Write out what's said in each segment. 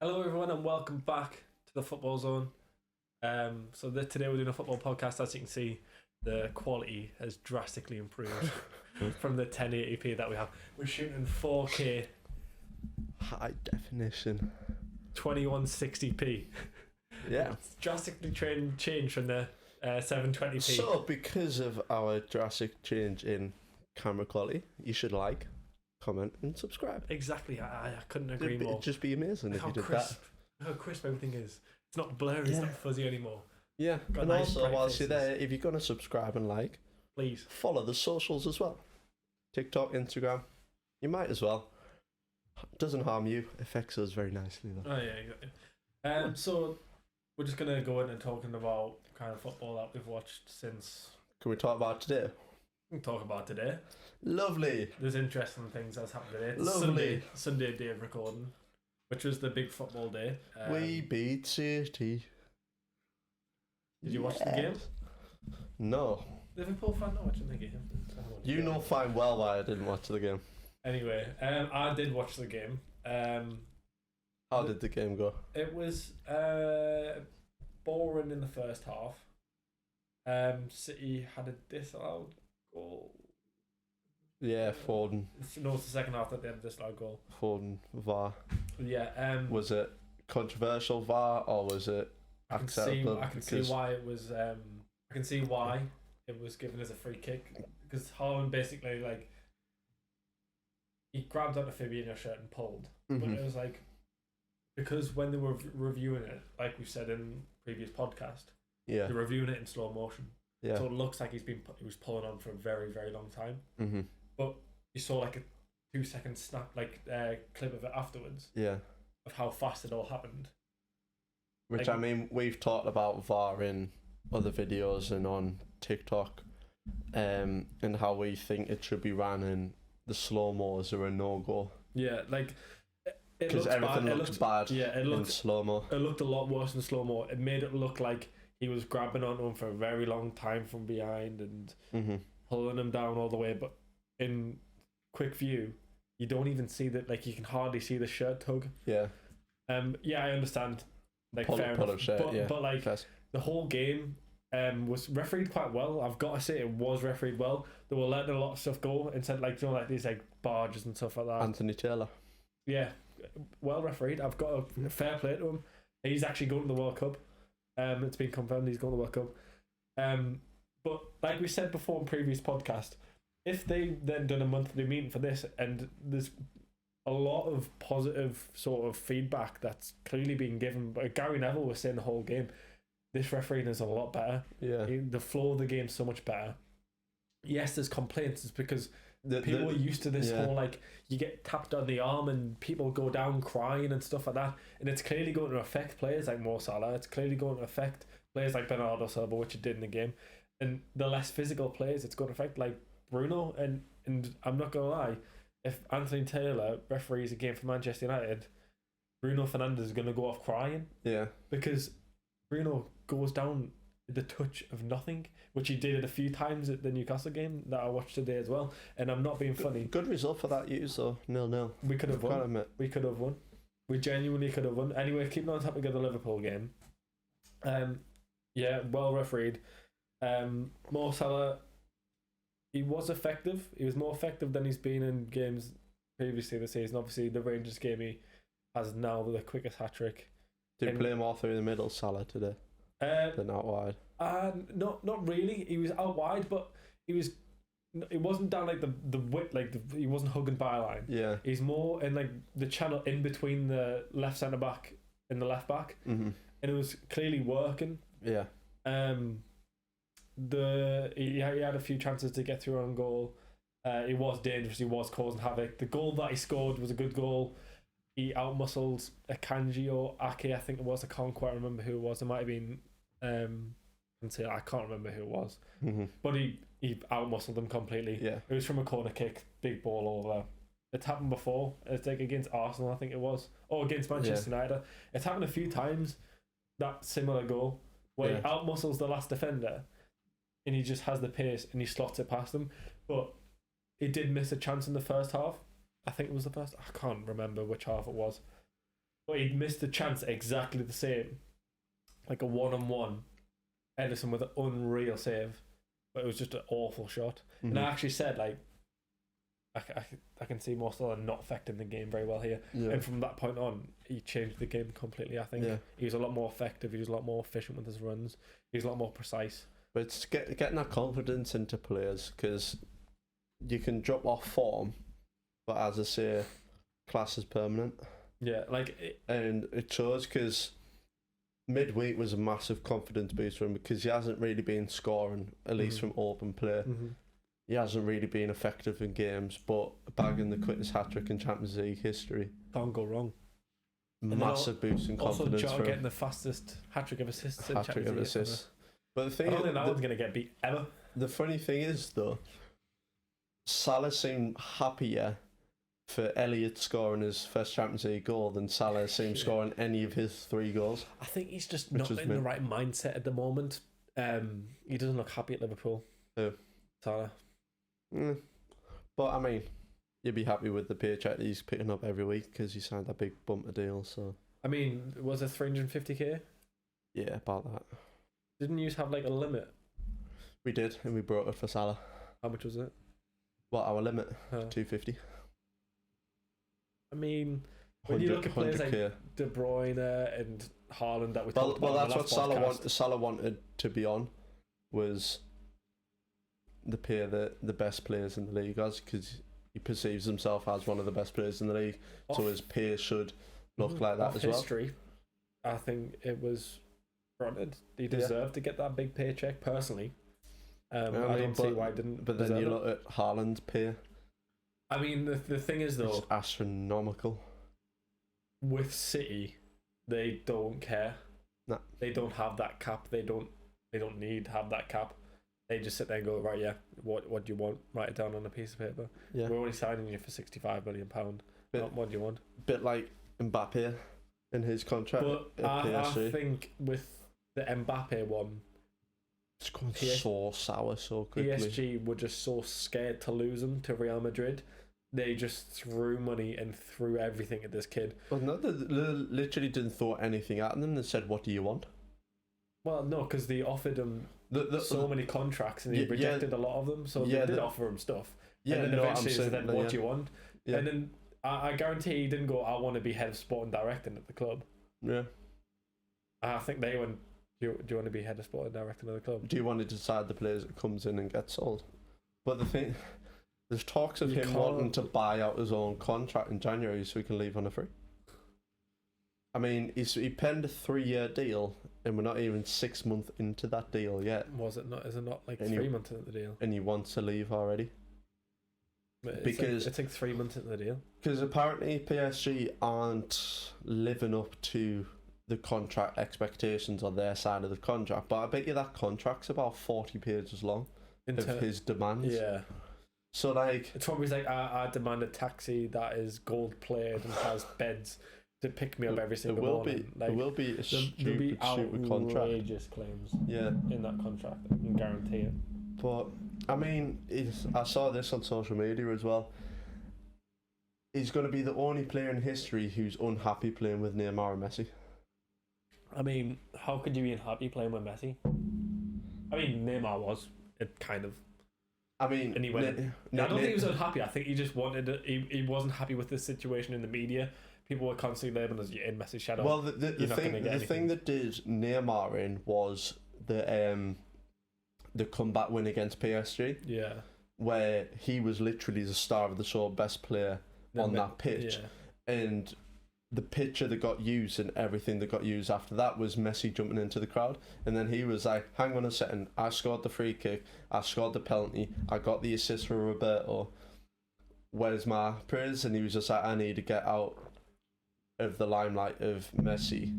Hello, everyone, and welcome back to the Football Zone. Today we're doing a football podcast. As you can see, the quality has drastically improved from the 1080p that we have. We're shooting in 4K, high definition, 2160p. Yeah, It's drastically changed from the 720p. So because of our drastic change in camera quality, you should like, comment, and subscribe. Exactly, I couldn't agree more. It'd just be amazing if you did that. How crisp everything is. It's not blurry, it's not fuzzy anymore. Yeah, Got and nice also whilst faces. you're there, if you're gonna subscribe and like, Please follow the socials as well. TikTok, Instagram, you might as well. Doesn't harm you, affects us very nicely though. Oh yeah, exactly. So we're just gonna go in and talking about kind of football that we've watched since. Can we talk about today? We can talk about today. Lovely. There's interesting things that's happened today. It's Lovely. Sunday day of recording, which was the big football day. We beat City. Did you watch the game? No. Liverpool fan not watching the game. You know fine well why I didn't watch the game. Anyway, I did watch the game. How did the game go? It was boring in the first half. City had a disallowed goal. Yeah, Foden. No, it's the second half that they had a disallowed goal. Foden, VAR. Yeah. Was it controversial VAR or was it acceptable? I can see why it was. I can see why it was given as a free kick, because Haaland basically he grabbed onto Fabinho's shirt and pulled, but it was because when they were reviewing it, like we said in previous podcast, Yeah. they're reviewing it in slow motion, Yeah. so it looks like he was pulling on for a very, very long time. Mm-hmm. But you saw like a 2-second snap, clip of it afterwards Yeah. of how fast it all happened. Which Like- I mean, we've talked about VAR in other videos and on TikTok, and how we think it should be ran, and the slow-mos are a no-go. Yeah, it Because looks everything bad. looks bad Yeah, it in looked slow-mo. It looked a lot worse in slow mo. It made it look like he was grabbing onto him for a very long time from behind and Mm-hmm. pulling him down all the way. But in quick view, you don't even see that. You can hardly see the shirt tug. Yeah. Yeah, I understand. Pull fair of enough. shirt, but, yeah. but Yes. the whole game was refereed quite well. I've got to say it was refereed well. They were letting a lot of stuff go instead, these barges and stuff like that. Anthony Taylor. Yeah, well refereed. I've got a fair play to him. He's actually going to the World Cup. It's been confirmed he's going to the World Cup. But like we said before in previous podcast, if they then done a monthly meeting for this, and there's a lot of positive sort of feedback that's clearly being given, but Gary Neville was saying the whole game, this refereeing is a lot better. Yeah. The flow of the game's so much better. Yes, there's complaints. It's because people are used to this whole you get tapped on the arm and people go down crying and stuff like that, and it's clearly going to affect players like Mo Salah. It's clearly going to affect players like Bernardo Silva, which it did in the game, and the less physical players it's going to affect, like Bruno. And I'm not gonna lie, if Anthony Taylor referees a game for Manchester United, Bruno Fernandes is going to go off crying, Yeah. because Bruno goes down the touch of nothing, which he did it a few times at the Newcastle game that I watched today as well. And I'm not being funny. Good result for that use though. 0-0. We could have Gotta won. admit. We could have won. We genuinely could have won. Anyway, keeping on topic of the Liverpool game. Yeah, well refereed. Mo Salah, he was effective. He was more effective than he's been in games previously this season. Obviously, the Rangers game, he has now the quickest hat trick. Did he play more through the middle, Salah, today? Than out wide? Not really. He was out wide, but it wasn't down the width, he wasn't hugging byline. Yeah. He's more in the channel in between the left centre back and the left back, Mm-hmm. and it was clearly working. Yeah. He had a few chances to get through on goal. He was dangerous. He was causing havoc. The goal that he scored was a good goal. He outmuscled Akanji or Ake, I think it was. I can't quite remember who it was. It might have been I can't remember who it was. Mm-hmm. But he outmuscled them completely. Yeah. It was from a corner kick, big ball over. It's happened before. It's against Arsenal, I think it was, or against Manchester United. It's happened a few times. That similar goal where he outmuscles the last defender, and he just has the pace and he slots it past them. But he did miss a chance in the first half. I think it was the first. I can't remember which half it was. but he'd missed the chance exactly the same, like a 1-on-1. Ederson with an unreal save, but it was just an awful shot. And I actually said, like, I can see Mo Salah not affecting the game very well here. And from that point on, he changed the game completely. I think he was a lot more effective. He was a lot more efficient with his runs. He was a lot more precise. But it's getting that confidence into players, because you can drop off form, but as I say, class is permanent. Yeah, and it shows, because midweek was a massive confidence boost for him, because he hasn't really been scoring, at least from open play. He hasn't really been effective in games, but bagging the quickest hat-trick in Champions League history. Can't go wrong. Massive boost in confidence. Also, getting the fastest hat-trick of assists in Champions League. Assists. But the thing I don't think that one's going to get beat ever. The funny thing is, though, Salah seemed happier for Elliott scoring his first Champions League goal than Salah seemed scoring any of his 3 goals. I think he's just not in the right mindset at the moment. He doesn't look happy at Liverpool. Who? Salah. But I mean, you'd be happy with the paycheck that he's picking up every week, because he signed that big bumper deal. So I mean, was it 350k? Yeah, about that. Didn't you have like a limit? We did, and we brought it for Salah. How much was it? What, our limit? 250. I mean, when you look at players like De Bruyne and Haaland that we talked about, that's what Salah wanted to be on, was the pay the best players in the league as, because he perceives himself as one of the best players in the league, so his pay should look like that as well. History, I think it was granted. He deserved to get that big paycheck personally. I don't see why he didn't. But then you look at Haaland's pay. I mean, the thing is, though, it's astronomical. With City, they don't care. No. They don't have that cap. They don't need to have that cap. They just sit there and go, right, yeah, what do you want? Write it down on a piece of paper. Yeah. We're only signing you for £65 million. What do you want? Bit like Mbappe in his contract. But I think with the Mbappe one, it's going so sour so quickly. PSG were just so scared to lose him to Real Madrid. They just threw money and threw everything at this kid. Well, no, they literally didn't throw anything at them. They said, what do you want? Well, no, because they offered him so many contracts and he rejected a lot of them. So they did offer him stuff. Yeah, and then eventually he said, what do you want? Yeah. And then I guarantee he didn't go, I want to be head of sport and directing at the club. Yeah. I think they went, do you want to be head of sport and directing at the club? Do you want to decide the players that comes in and gets sold? But the thing, there's talks of him wanting to buy out his own contract in January so he can leave on a free. I mean, he penned a 3-year deal, and we're not even 6 months into that deal yet. Was it not? Is it not like 3 months into the deal? And he wants to leave already. It's like 3 months into the deal. Because apparently PSG aren't living up to the contract expectations on their side of the contract. But I bet you that contract's about 40 pages long of his demands. Yeah. So like, it's probably like I demand a taxi that is gold plated and has beds to pick me up every single morning. It will be a stupid contract. Outrageous claims. Yeah. In that contract, I can guarantee it. But I mean, I saw this on social media as well. He's going to be the only player in history who's unhappy playing with Neymar and Messi. I mean, how could you be unhappy playing with Messi? I mean, Neymar was kind of. I mean, and he went. I don't think he was unhappy. I think he just wanted to, he wasn't happy with the situation in the media. People were constantly labeling as in Messi's shadow. Well, the thing that did Neymar in was the comeback win against PSG. Yeah. Where he was literally the star of the show, best player on that pitch. Yeah. And the picture that got used and everything that got used after that was Messi jumping into the crowd. And then he was like, hang on a second, I scored the free kick, I scored the penalty, I got the assist for Roberto. Where's my praise? And he was just like, I need to get out of the limelight of Messi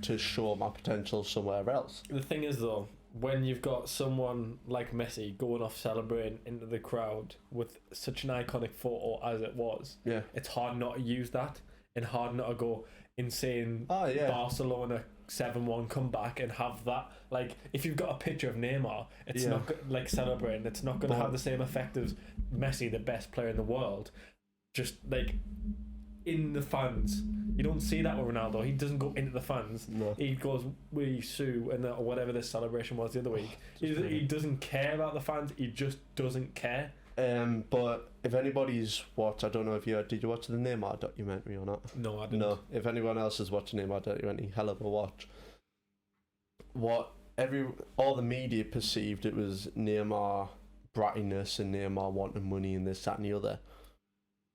to show my potential somewhere else. The thing is though, when you've got someone like Messi going off celebrating into the crowd with such an iconic photo as it was, it's hard not to use that and hard not to go insane. Barcelona 7-1 comeback and have that. Like, if you've got a picture of Neymar, it's not like celebrating, it's not going to have the same effect as Messi, the best player in the world, just like in the fans. You don't see that with Ronaldo. He doesn't go into the fans. No. He goes, "We sue," and or whatever this celebration was the other week. He doesn't care about the fans. He just doesn't care. But if anybody's watched, I don't know if did you watch the Neymar documentary or not? No, I didn't. No. If anyone else has watched the Neymar documentary, hell of a watch. All the media perceived it was Neymar brattiness and Neymar wanting money and this, that, and the other.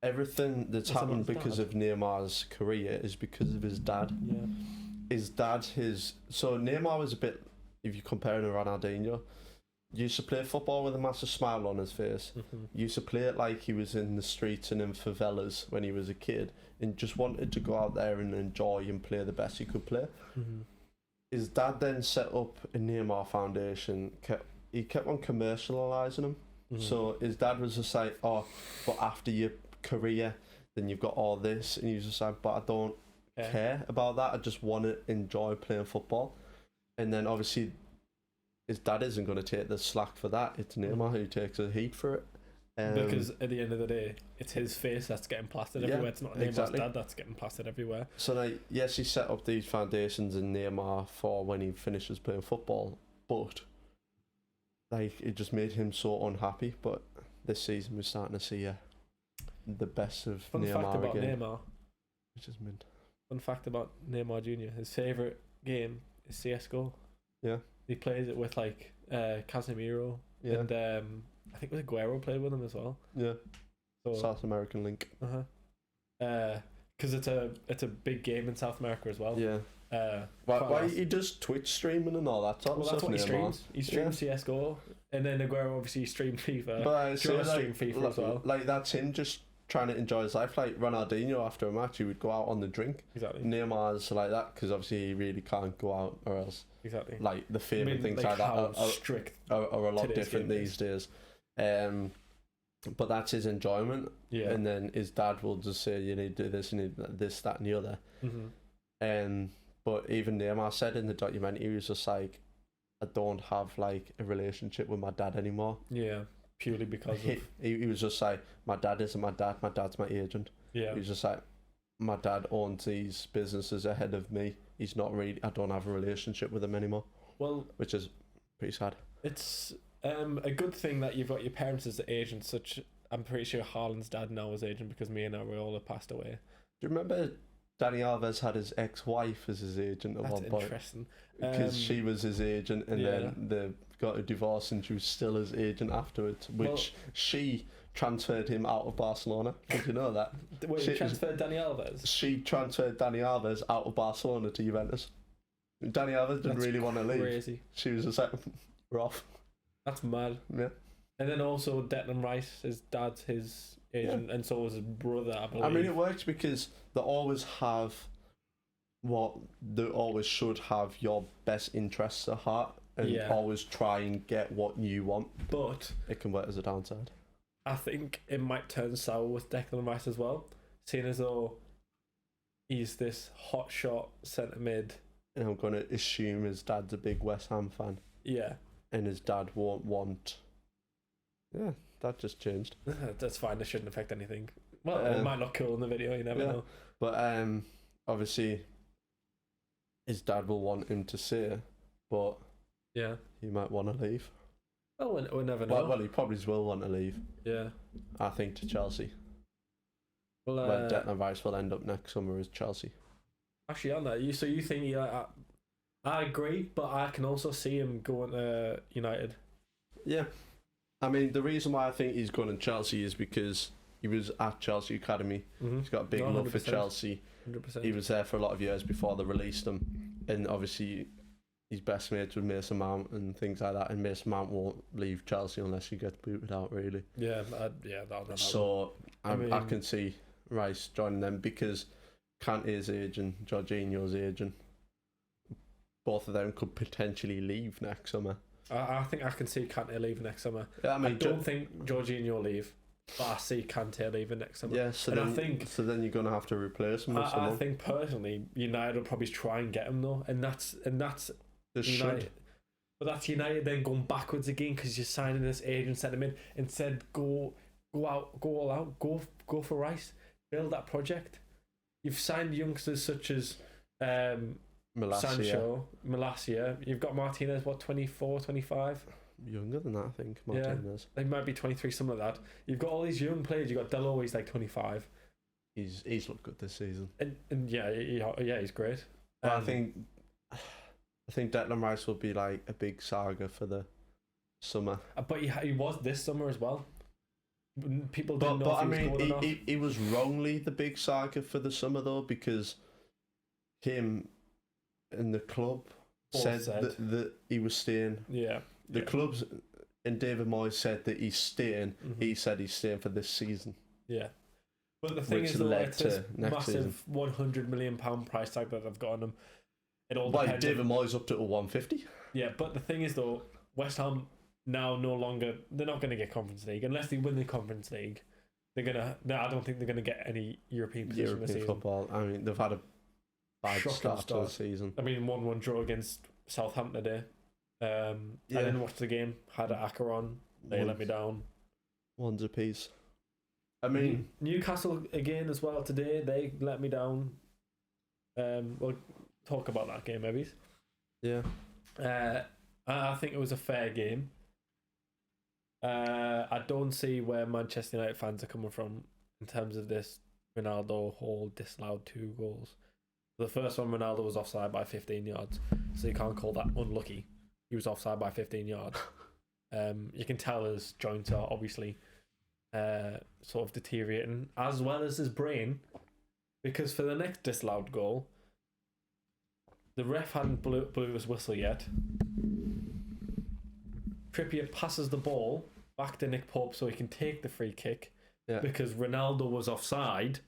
Everything that's happened because of Neymar's career is because of his dad. Yeah. His dad, so Neymar was a bit, if you compare him to Ronaldinho, used to play football with a massive smile on his face. Used to play it like he was in the streets and in favelas when he was a kid, and just wanted to go out there and enjoy and play the best he could play. His dad then set up a Neymar Foundation. He kept on commercialising him. So his dad was just like, "Oh, but after your career, then you've got all this," and he was just like, "But I don't care about that. I just want to enjoy playing football." And then obviously his dad isn't going to take the slack for that. It's Neymar who takes the heat for it. Because at the end of the day, it's his face that's getting plastered everywhere. It's not Neymar's dad that's getting plastered everywhere. So like, yes, he set up these foundations in Neymar for when he finishes playing football, but like it just made him so unhappy. But this season we're starting to see the best of Fun Neymar fact about again, Neymar. which is mint. Fun fact about Neymar Jr. His favourite game is CS:GO. Yeah. He plays it with like Casemiro and I think Aguero played with him as well. Yeah. So, South American link. because it's a big game in South America as well. Yeah. Why he does Twitch streaming and all that sort of that's stuff. what he streams. He streams CS:GO, and then Aguero obviously streamed FIFA. But I say, stream FIFA as well. Like that's him just trying to enjoy his life. Like Ronaldinho after a match, he would go out on the drink. Exactly. Neymar's like that because obviously he really can't go out, or else exactly like the fame and things like that are a lot different these days. But that's his enjoyment. Yeah. And then his dad will just say, "You need to do this, you need this, that, and the other." But even Neymar said in the documentary, he was just like, "I don't have like a relationship with my dad anymore." Yeah, purely because he was just like, "My dad isn't my dad. My dad's my agent." Yeah, he was just like, "My dad owns these businesses ahead of me. He's not really. I don't have a relationship with him anymore." Well, which is pretty sad. It's a good thing that you've got your parents as the agent. I'm pretty sure Haaland's dad now is agent because me and Areola passed away. Do you remember Dani Alves had his ex-wife as his agent at one point? That's interesting. Because she was his agent, and then they got a divorce, and she was still his agent afterwards. Which she transferred him out of Barcelona. Did you know that? Wait, she transferred Dani Alves? She transferred Dani Alves out of Barcelona to Juventus. Dani Alves didn't really want to leave. Crazy. She was just like, "We're off." That's mad. Yeah. And then also Declan Rice, his dad's his agent, and so was his brother, I believe. I mean, it works because they always should have your best interests at heart, and always try and get what you want. But it can work as a downside. I think it might turn sour with Declan Rice as well, seeing as though he's this hot shot centre mid. And I'm going to assume his dad's a big West Ham fan. Yeah. And his dad won't want... Yeah, that just changed. That's fine, it shouldn't affect anything. Well, it might look cool in the video, you never know. But obviously, his dad will want him to say, but he might want to leave. Well, we'll never know. Well, he probably will want to leave. Yeah. I think to Chelsea. Well, where Declan Rice will end up next summer is Chelsea. Actually, on that, so you think I agree, but I can also see him going to United. Yeah. I mean, the reason why I think he's going to Chelsea is because he was at Chelsea Academy. He's got a big love for Chelsea. 100%. He was there for a lot of years before they released him. And obviously, he's best mates with Mason Mount and things like that. And Mason Mount won't leave Chelsea unless he gets booted out, really. Yeah, so I can see Rice joining them because Kante's agent, Jorginho's agent, both of them could potentially leave next summer. I think I can see Kante leave next summer. Yeah, I mean, don't think Jorginho will leave, but I see Kante leaving next summer. Yeah, so then you're going to have to replace him with someone. I think personally, United will probably try and get him though, and that's United. But that's United then going backwards again because you're signing this agent, sent him in, and said go all out, go for Rice, build that project. You've signed youngsters such as Malacia. Malacia. You've got Martinez, what, 24, 25? Younger than that, I think. Martinez. They might be 23, something like that. You've got all these young players. You've got Delo, he's like 25. He's looked good this season. And yeah, he's great. I think Declan Rice will be like a big saga for the summer. But he was this summer as well. People didn't know if he was good enough. He was wrongly the big saga for the summer though, because him and the club said that he was staying. Yeah. The clubs and David Moyes said that he's staying. Mm-hmm. He said he's staying for this season. Yeah. But the thing is, it's this massive £100 million price tag that they've got on him. It all depends. David Moyes up to 150. Yeah, but the thing is though, West Ham now they're not going to get Conference League unless they win the Conference League. I don't think they're going to get any European position this season. Football. I mean, they've had a bad start to the season. I mean, 1-1 draw against Southampton today. I didn't watch the game. Had an Acker on. They let me down. One's a piece. I mean, Newcastle again as well today. They let me down. We'll talk about that game, maybe. Yeah. I think it was a fair game. I don't see where Manchester United fans are coming from in terms of this Ronaldo whole disallowed 2 goals. The first one, Ronaldo was offside by 15 yards, so you can't call that unlucky. He was offside by 15 yards. You can tell his joints are obviously sort of deteriorating, as well as his brain, because for the next disallowed goal, the ref hadn't blew his whistle yet. Trippier passes the ball back to Nick Pope so he can take the free kick because Ronaldo was offside.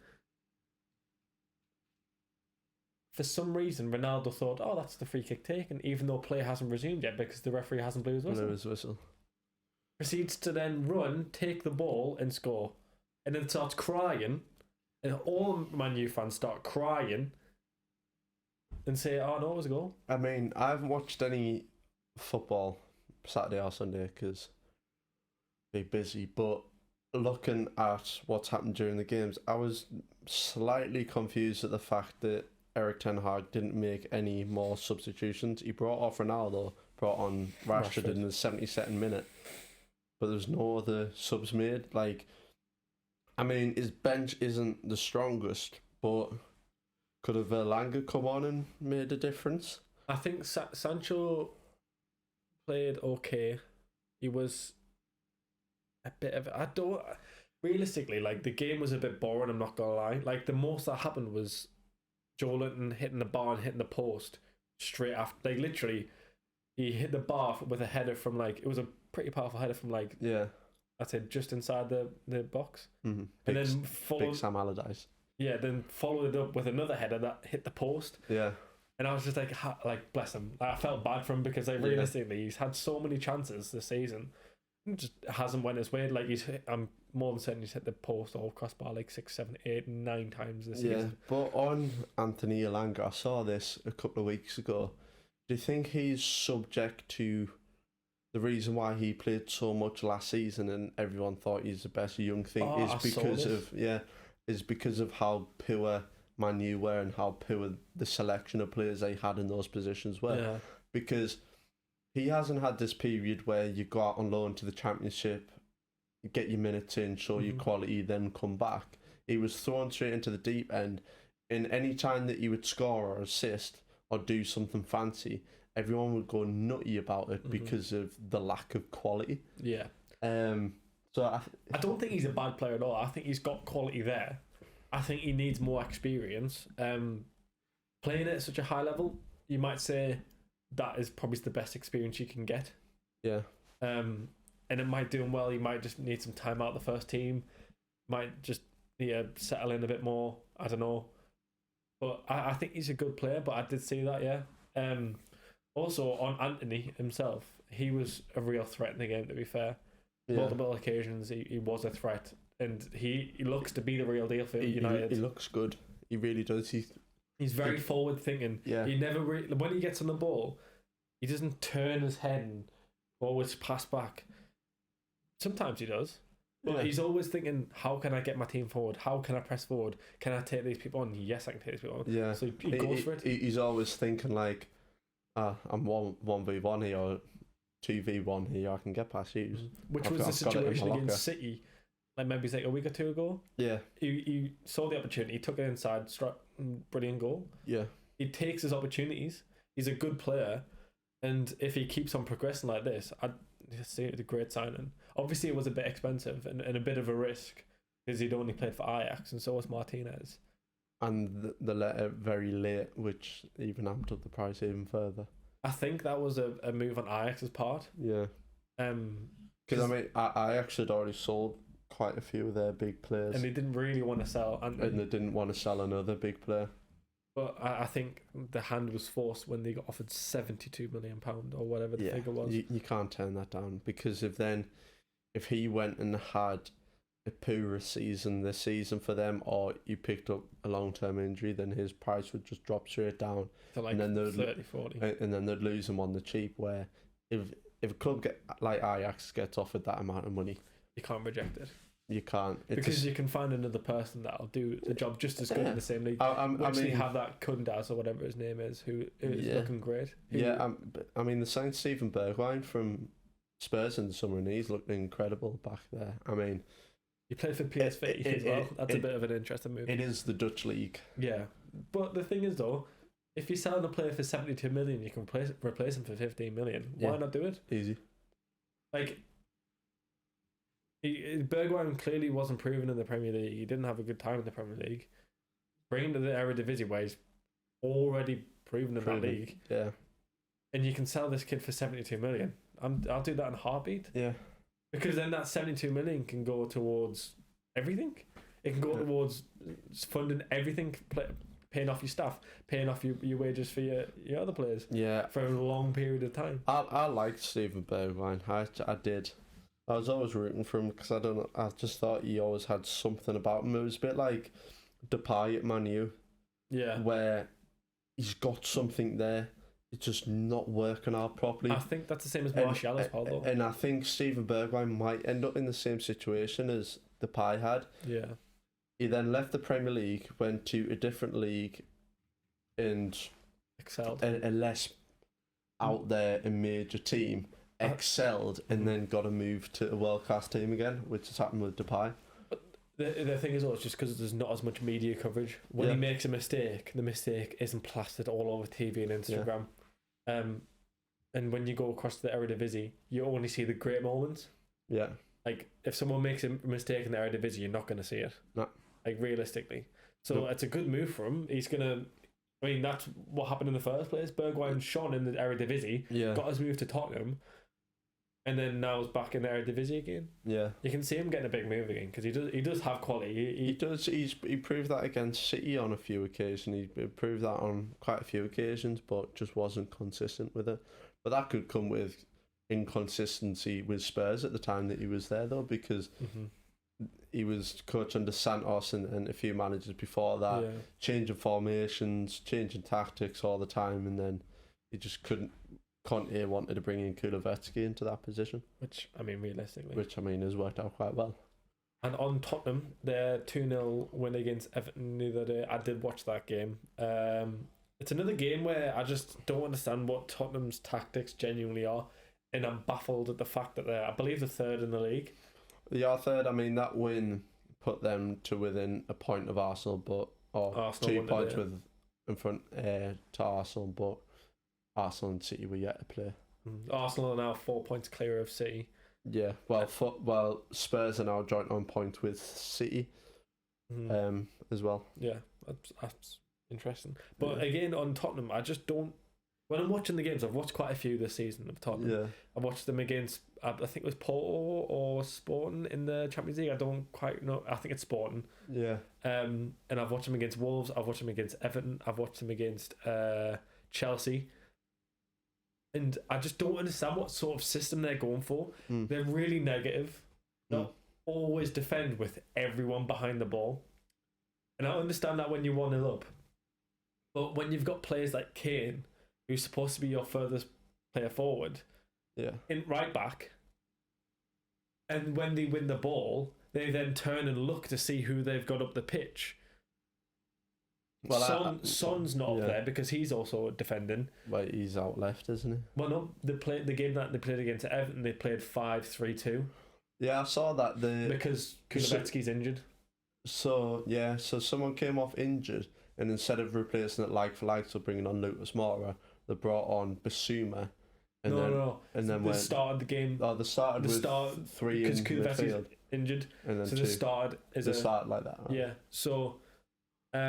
For some reason, Ronaldo thought, oh, that's the free kick taken, even though play hasn't resumed yet because the referee hasn't blew his whistle. Proceeds to then run, take the ball and score. And then starts crying. And all Man U fans start crying and say, oh, no, it was a goal. I mean, I haven't watched any football Saturday or Sunday because be busy, but looking at what's happened during the games, I was slightly confused at the fact that Erik ten Hag didn't make any more substitutions. He brought off Ronaldo, brought on Rashford in the 72nd minute, but there's no other subs made. Like, I mean, his bench isn't the strongest, but could have Elanga come on and made a difference? I think Sancho played okay. He was a bit of... Realistically, like, the game was a bit boring, I'm not gonna lie. Like, the most that happened was Joelinton hitting the bar and hitting the post straight after. Like, literally, he hit the bar with a header from, like... It was a pretty powerful header from, like... Yeah. I'd say just inside the box. Mm-hmm. And then Big Sam Allardyce. Yeah, then followed it up with another header that hit the post. Yeah. And I was just like bless him. I felt bad for him because, like, realistically, he's had so many chances this season. It just hasn't went his way. Like, I'm more than certain he's hit the post or crossbar like 6, 7, 8, 9 times this season. But on Anthony Elanga, I saw this a couple of weeks ago. Do you think he's subject to the reason why he played so much last season and everyone thought he's the best young thing is because of how poor Man U were and how poor the selection of players they had in those positions were. Yeah. Because he hasn't had this period where you go out on loan to the Championship, get your minutes in, show your quality, then come back. He was thrown straight into the deep end, and any time that he would score or assist or do something fancy, everyone would go nutty about it because of the lack of quality. Yeah. So I don't think he's a bad player at all. I think he's got quality there. I think he needs more experience. Playing at such a high level, you might say that is probably the best experience you can get. Yeah. And it might do him well. He might just need some time out of the first team. Might just settle in a bit more. I don't know. But I think he's a good player. But I did see that, yeah. Also, on Anthony himself, he was a real threat in the game, to be fair. Yeah. Multiple occasions, he was a threat. And he looks to be the real deal for United. He looks good. He really does. He's very forward thinking. Yeah. He never when he gets on the ball, he doesn't turn his head and always pass back. Sometimes he does. But he's always thinking, how can I get my team forward? How can I press forward? Can I take these people on? Yes, I can take these people on. Yeah. So he goes for it. He's always thinking like, I'm 1v1 here or 2v1 here. I can get past you. Which was the situation against City. Like maybe it's like a week or two ago. Yeah. He saw the opportunity, he took it inside, brilliant goal. Yeah. He takes his opportunities. He's a good player, and if he keeps on progressing like this, I'd say it's a great signing. Obviously, it was a bit expensive and a bit of a risk because he'd only played for Ajax, and so was Martinez. And the letter very late, which even amped up the price even further. I think that was a move on Ajax's part. Yeah. Because I mean, Ajax had already sold quite a few of their big players, and they didn't really want to sell, and they didn't want to sell another big player. But I think the hand was forced when they got offered £72 million or whatever the figure was. You can't turn that down, because if he went and had a poor season this season for them, or you picked up a long-term injury, then his price would just drop straight down to like 30, 40. And then they'd lose him on the cheap, where if a club like Ajax gets offered that amount of money, you can't reject it. You can't. Because you can find another person that'll do the job just as good in the same league. I mean, they have that Kundas or whatever his name is, who is looking great. I mean, the signed Steven Bergwijn from Spurs in the summer, and he's looked incredible back there. I mean, he played for PSV as well. That's a bit of an interesting move. It is the Dutch league. Yeah, but the thing is though, if you're selling a player for 72 million, you can replace him for 15 million. Why not do it? Easy. Like, Bergwijn clearly wasn't proven in the Premier League. He didn't have a good time in the Premier League. Bring him to the Eredivisie where he's already proven in that league. Yeah. And you can sell this kid for 72 million. I'll do that in a heartbeat. Yeah. Because then that 72 million can go towards everything. It can go towards funding everything, paying off your staff, paying off your wages for your other players. Yeah. For a long period of time. I liked Steven Bergwijn. I did. I was always rooting for him because I just thought he always had something about him. It was a bit like Depay at Man U. Yeah. Where he's got something there. It's just not working out properly. I think that's the same as Martial as well, though. And I think Steven Bergwijn might end up in the same situation as Depay had. Yeah. He then left the Premier League, went to a different league, and excelled. A less out there and major team. Excelled, and then got a move to a world-class team again, which has happened with Depay. The thing is, it's just because there's not as much media coverage. When he makes a mistake, the mistake isn't plastered all over TV and Instagram. And when you go across the Eredivisie, you only see the great moments. Yeah. Like, if someone makes a mistake in the Eredivisie, you're not going to see it. No. Like, realistically. So it's a good move for him. He's going to... I mean, that's what happened in the first place. Bergwijn shone in the Eredivisie, got his move to Tottenham, and then now he's back in the Eredivisie again. Yeah, you can see him getting a big move again because he does have quality. He does. He proved that against City on a few occasions. He proved that on quite a few occasions, but just wasn't consistent with it. But that could come with inconsistency with Spurs at the time that he was there, though, because he was coach under Santos and a few managers before that, changing formations, changing tactics all the time, and then he just couldn't. Conte wanted to bring in Kulusevski into that position, which I mean, realistically, has worked out quite well. And on Tottenham, their 2-0 win against Everton the other day, I did watch that game. It's another game where I just don't understand what Tottenham's tactics genuinely are, and I'm baffled at the fact that I believe they're third in the league. They are third. I mean, that win put them to within a point of Arsenal, Arsenal 2 points in front to Arsenal, but Arsenal and City were yet to play. Arsenal are now 4 points clear of City. Yeah, well, Spurs are now joint on point with City, as well. Yeah, that's interesting. But again, on Tottenham, I just don't. When I'm watching the games, I've watched quite a few this season of Tottenham. Yeah, I watched them against, I think it was Porto or Sporting in the Champions League. I don't quite know. I think it's Sporting. Yeah. And I've watched them against Wolves. I've watched them against Everton. I've watched them against Chelsea. And I just don't understand what sort of system they're going for. They're really negative. They'll always defend with everyone behind the ball. And I understand that when you're 1-0 up. But when you've got players like Kane, who's supposed to be your furthest player forward, in right back, and when they win the ball, they then turn and look to see who they've got up the pitch. Well, Son's not up there because he's also defending. Well, he's out left, isn't he? Well, no, the game that they played against Everton, they played 5-3-2. Yeah, I saw that. Because Kulusevski's injured. So someone came off injured, and instead of replacing it like for like, so bringing on Lucas Moura, they brought on Basuma. And then they started the game. Oh, they started with 3 in midfield. Injured, and then so 2. They started like that. Right? Yeah, so.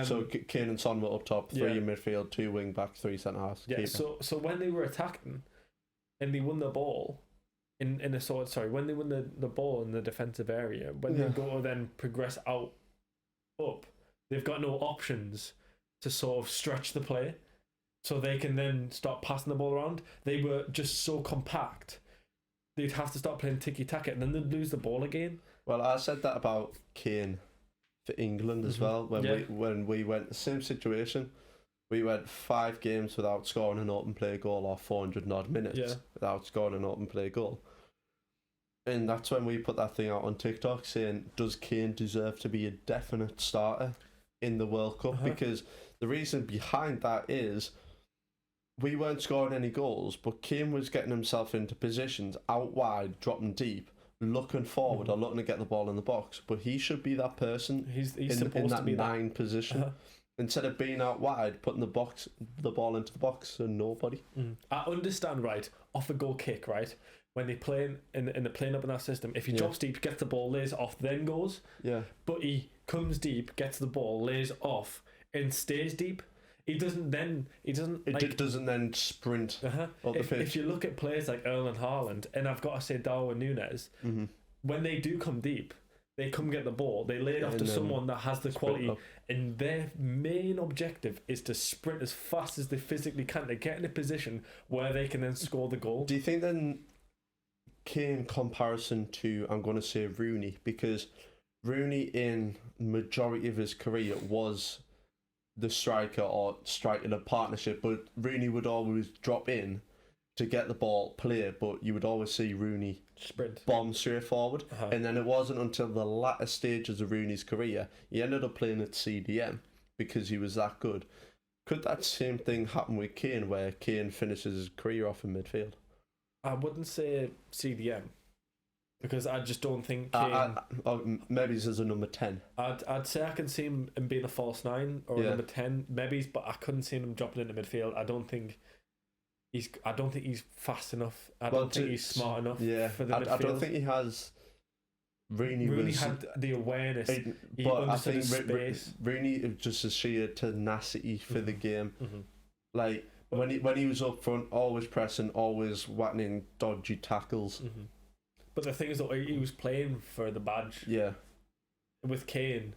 So Kane and Son were up top, 3 in midfield, 2 wing back, 3 centre halves. Yeah. So when they were attacking, and they won the ball, when they won the ball in the defensive area, when they go to then progress up, they've got no options to sort of stretch the play, so they can then start passing the ball around. They were just so compact. They'd have to start playing tiki-taka, and then they'd lose the ball again. Well, I said that about Kane for England as well. When we went the same situation, we went 5 games without scoring an open play goal, or 400 odd minutes without scoring an open play goal. And that's when we put that thing out on TikTok saying, does Kane deserve to be a definite starter in the World Cup? Because the reason behind that is we weren't scoring any goals, but Kane was getting himself into positions out wide, dropping deep, looking forward or looking to get the ball in the box. But he should be that person. He's in supposed that to be 9 position. Instead of being out wide, putting the ball into the box and nobody. I understand, right, off a goal kick, right, when they play in the playing up in that system, if he drops deep, gets the ball, lays off, then goes. Yeah. But he comes deep, gets the ball, lays off, and stays deep. It doesn't then sprint up the pitch. If you look at players like Erling Haaland, and I've got to say Darwin Núñez, when they do come deep, they come get the ball, they lay it off to someone that has the quality, and their main objective is to sprint as fast as they physically can to get in a position where they can then score the goal. Do you think then Kane comparison to, I'm going to say, Rooney, because Rooney in majority of his career was the striker or striking a partnership, but Rooney would always drop in to get the ball, play, but you would always see Rooney sprint, bomb straight forward. And then it wasn't until the latter stages of Rooney's career he ended up playing at CDM because he was that good. Could that same thing happen with Kane, where Kane finishes his career off in midfield? I wouldn't say CDM, because I just don't think Kane... maybe he's as a number 10. I'd say I can see him being a false 9 or a number 10, maybe, but I couldn't see him dropping into midfield. I don't think he's fast enough. I don't think he's smart enough for the midfield. I don't think he has... Rooney had the awareness. But I think Rooney just a sheer tenacity for the game. Like when he was up front, always pressing, always whacking in dodgy tackles. But the thing is that he was playing for the badge. Yeah. With Kane,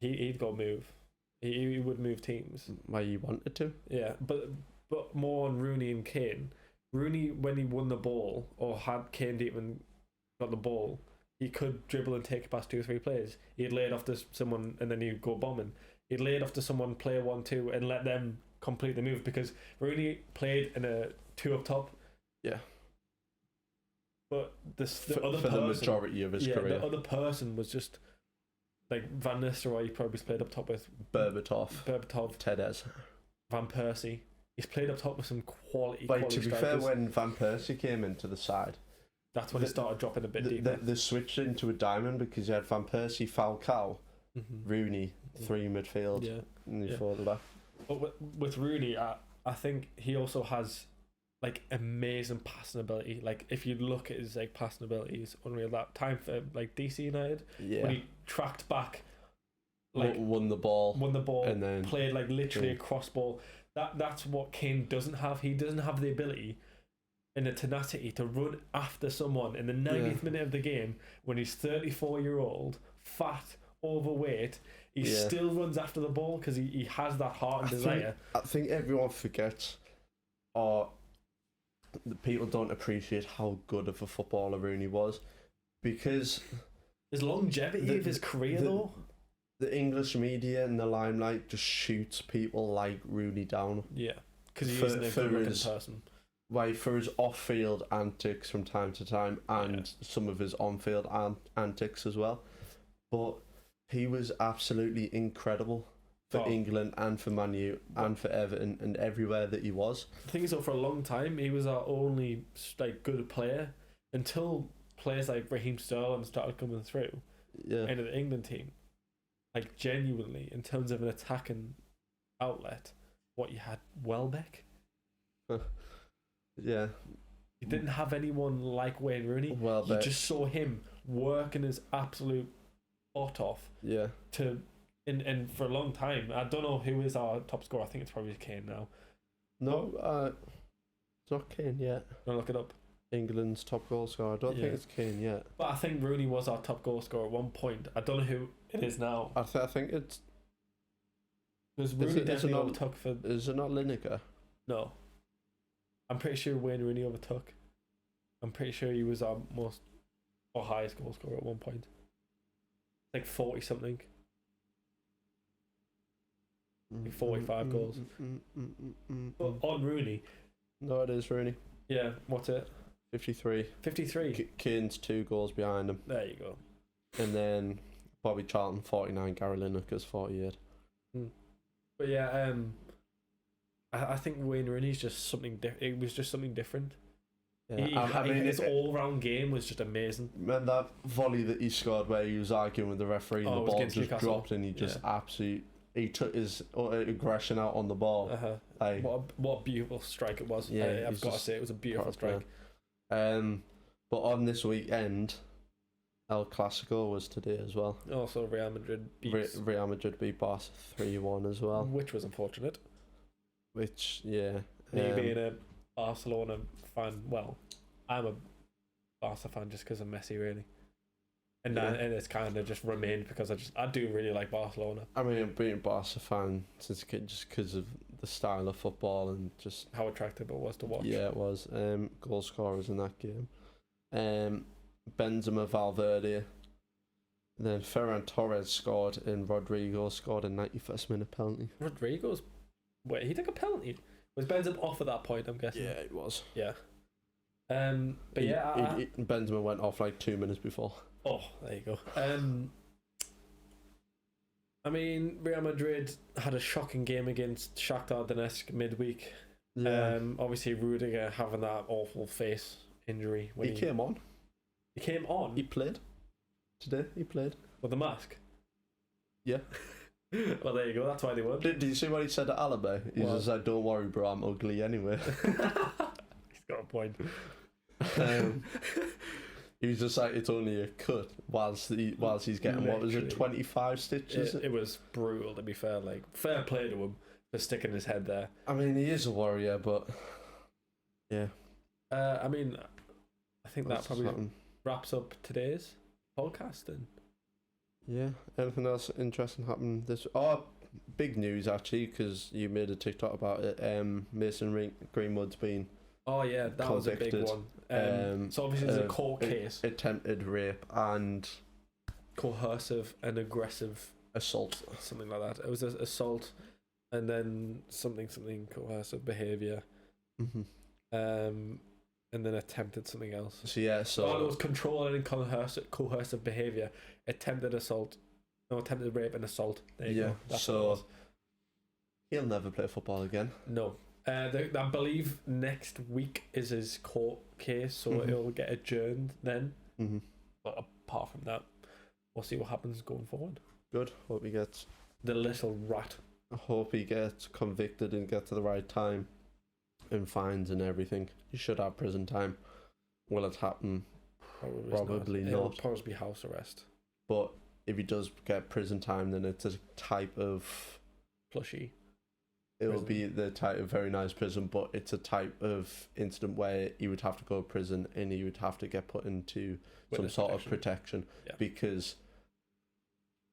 he'd go move. He would move teams. Why he wanted to? Yeah, but more on Rooney and Kane. Rooney, when he won the ball or had Kane even got the ball, he could dribble and take it past 2 or 3 players. He'd lay it off to someone and then he'd go bombing. He'd lay it off to someone, play 1-2, and let them complete the move, because Rooney played in a 2 up top. Yeah. But the majority of his career, the other person was just like Van Nistelrooy. He probably played up top with Berbatov, Tedesco, Van Persie. He's played up top with some quality. But to be fair, when Van Persie came into the side, that's when he started dropping a bit deeper. They switched into a diamond, because you had Van Persie, Falcao, Rooney, 3 midfield, and you 4 at the back. But with Rooney, I think he also has like amazing passing ability. Like if you look at his like passing ability, it's unreal. That time for like DC United, when he tracked back, like won the ball, and then played like literally a cross ball. That's what Kane doesn't have. He doesn't have the ability and the tenacity to run after someone in the 90th minute of the game when he's 34-year-old, fat, overweight. He still runs after the ball because he has that heart and desire. I think everyone forgets, or the people don't appreciate how good of a footballer Rooney was, because his longevity of his career, though. The English media and the limelight just shoots people like Rooney down. Yeah, because he isn't a good-looking person. like for his off-field antics from time to time, and some of his on-field antics as well. But he was absolutely incredible for England and for Man U and for Everton and everywhere that he was. The thing is, though, for a long time he was our only like good player until players like Raheem Sterling started coming through into the England team. Like genuinely, in terms of an attacking outlet, what you had Welbeck. Yeah. You didn't have anyone like Wayne Rooney. Welbeck. You just saw him working his absolute butt off. Yeah. And for a long time, I don't know who is our top scorer. I think it's probably Kane now. No, it's not Kane yet. Don't look it up. England's top goal scorer. I don't think it's Kane yet. But I think Rooney was our top goal scorer at one point. I don't know who it is now. I think it's. Because Rooney definitely overtook for. Is it not Lineker? No. I'm pretty sure Wayne Rooney overtook. I'm pretty sure he was our most or highest goal scorer at one point. Like 40 something. Like 45 goals. But on Rooney. No, it is Rooney. Yeah, what's it? 53. 53. Kane's 2 goals behind him. There you go. And then Bobby Charlton 49, Gary Lineker's 48. But yeah, I think Wayne Rooney's just something different. It was just something different. Yeah. I mean, his all-round game was just amazing. Remember that volley that he scored where he was arguing with the referee and the ball just dropped and he just he took his aggression out on the ball. Like, what a beautiful strike it was. Yeah, I've got to say, it was a beautiful strike. But on this weekend, El Clasico was today as well. Also, Real Madrid beat Barca 3-1 as well. Which was unfortunate. Which, yeah. Me being a Barcelona fan, well, I'm a Barca fan just because of Messi, really. And it's kind of just remained because I do really like Barcelona. I mean, I've been a Barca fan since a kid just because of the style of football and just how attractive it was to watch. Yeah, it was. Goal scorers in that game. Benzema, Valverde. Then Ferran Torres scored and Rodrigo scored a 91st minute penalty. Wait, he took a penalty? Was Benzema off at that point, I'm guessing? Yeah, it was. Yeah. Benzema went off like 2 minutes before. Oh, there you go. I mean, Real Madrid had a shocking game against Shakhtar Donetsk midweek. Yeah. Obviously, Rudiger having that awful face injury. He came on. He came on? He played. Today, he played. With the mask? Yeah. Well, there you go. That's why they won. Did you see what he said at Alaba? He just said, "Don't worry, bro. I'm ugly anyway." He's got a point. He was just like, "It's only a cut." Whilst he's getting what was it, 25 stitches? It was brutal. To be fair, like fair play to him for sticking his head there. I mean, he is a warrior, but yeah. I mean, I think that probably wraps up today's podcast. Then. Yeah. Anything else interesting happened this? Big news actually, because you made a TikTok about it. Mason Greenwood's been. Oh yeah, that was a big one. So obviously there's a court case. Attempted rape and coercive and aggressive assault, something like that. It was an assault, and then something coercive behaviour. And then attempted something else. So yeah, it was controlling and coercive behaviour, attempted rape and assault. There you go. That's so he'll never play football again. No. I believe next week is his court case, so it'll get adjourned then. But apart from that, we'll see what happens going forward. Good. Hope he gets the little rat. I hope he gets convicted and get to the right time and fines and everything. He should have prison time. Will it happen? Probably not. It'll probably be house arrest. But if he does get prison time, then it's a type of plushy. It will be the type of very nice prison, but it's a type of incident where he would have to go to prison and he would have to get put into some sort of protection. Yeah. Because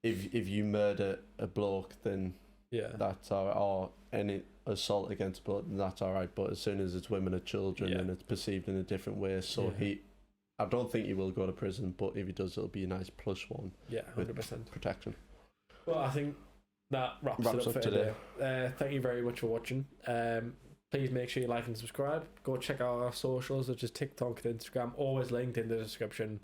if you murder a bloke, then that's alright, or any assault against a bloke, then that's alright. But as soon as it's women or children, and it's perceived in a different way, so I don't think he will go to prison, but if he does, it'll be a nice plus one. Yeah, 100% protection. Well, I think that wraps it up for today. Thank you very much for watching. Please make sure you like and subscribe. Go check out our socials, which is TikTok and Instagram, always linked in the description.